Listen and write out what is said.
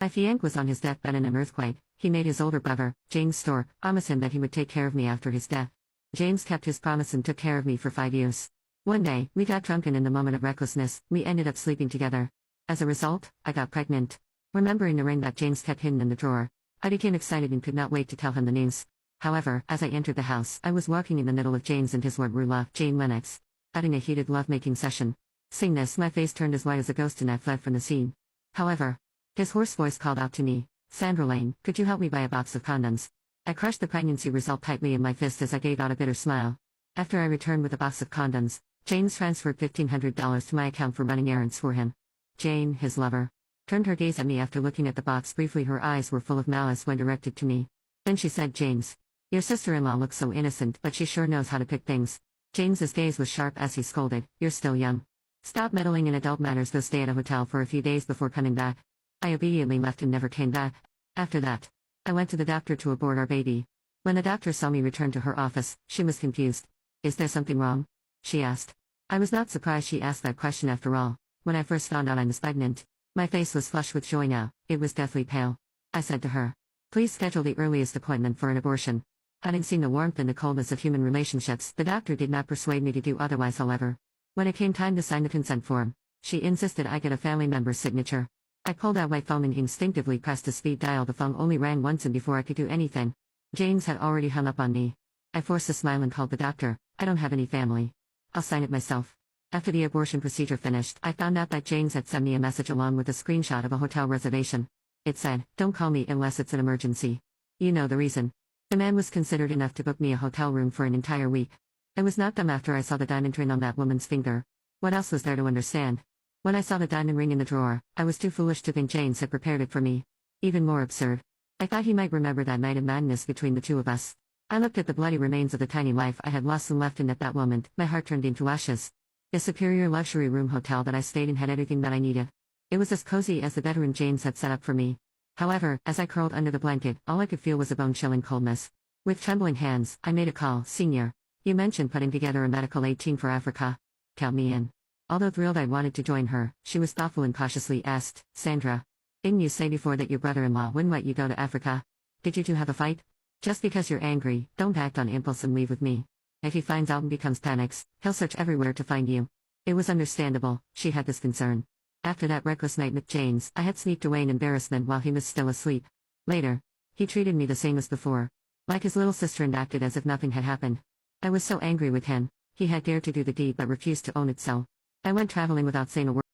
My fiancé was on his deathbed in an earthquake. He made his older brother, James Storr, promise him that he would take care of me after his death. James kept his promise and took care of me for 5 years. One day, we got drunk and in the moment of recklessness, we ended up sleeping together. As a result, I got pregnant. Remembering the ring that James kept hidden in the drawer, I became excited and could not wait to tell him the news. However, as I entered the house, I was walking in the middle of James and his Lord Rula, Jane Lennox, having a heated love-making session. Seeing this, my face turned as white as a ghost and I fled from the scene. However, his hoarse voice called out to me, "Sandra Lane, could you help me buy a box of condoms?" I crushed the pregnancy result tightly in my fist as I gave out a bitter smile. After I returned with a box of condoms, James transferred $1,500 to my account for running errands for him. Jane, his lover, turned her gaze at me after looking at the box briefly. Her eyes were full of malice when directed to me. Then she said, "James, your sister-in-law looks so innocent, but she sure knows how to pick things." James's gaze was sharp as he scolded, "You're still young. Stop meddling in adult matters. Go stay at a hotel for a few days before coming back." I obediently left and never came back. After that, I went to the doctor to abort our baby. When the doctor saw me return to her office, she was confused. "Is there something wrong?" she asked. I was not surprised she asked that question after all. When I first found out I was pregnant, my face was flushed with joy. Now, it was deathly pale. I said to her, "Please schedule the earliest appointment for an abortion." Having seen the warmth and the coldness of human relationships, the doctor did not persuade me to do otherwise. However, when it came time to sign the consent form, she insisted I get a family member's signature. I pulled out my phone and instinctively pressed the speed dial. The phone only rang once, and before I could do anything, James had already hung up on me. I forced a smile and called the doctor. "I don't have any family. I'll sign it myself." After the abortion procedure finished, I found out that James had sent me a message along with a screenshot of a hotel reservation. It said, "Don't call me unless it's an emergency." You know the reason. The man was considerate enough to book me a hotel room for an entire week. I was not dumb after I saw the diamond ring on that woman's finger. What else was there to understand? When I saw the diamond ring in the drawer, I was too foolish to think James had prepared it for me. Even more absurd, I thought he might remember that night of madness between the two of us. I looked at the bloody remains of the tiny life I had lost and left, and at that moment, my heart turned into ashes. The superior luxury room hotel that I stayed in had everything that I needed. It was as cozy as the bedroom James had set up for me. However, as I curled under the blanket, all I could feel was a bone-chilling coldness. With trembling hands, I made a call. "Senior, you mentioned putting together a medical aid team for Africa. Count me in." Although thrilled I wanted to join her, she was thoughtful and cautiously asked, "Sandra, didn't you say before that your brother-in-law wouldn't let you go to Africa? Did you two have a fight? Just because you're angry, don't act on impulse and leave with me. If he finds out and becomes panics, he'll search everywhere to find you." It was understandable, she had this concern. After that reckless night with James, I had sneaked away in embarrassment while he was still asleep. Later, he treated me the same as before, like his little sister, and acted as if nothing had happened. I was so angry with him. He had dared to do the deed but refused to own it, so I went traveling without saying a word.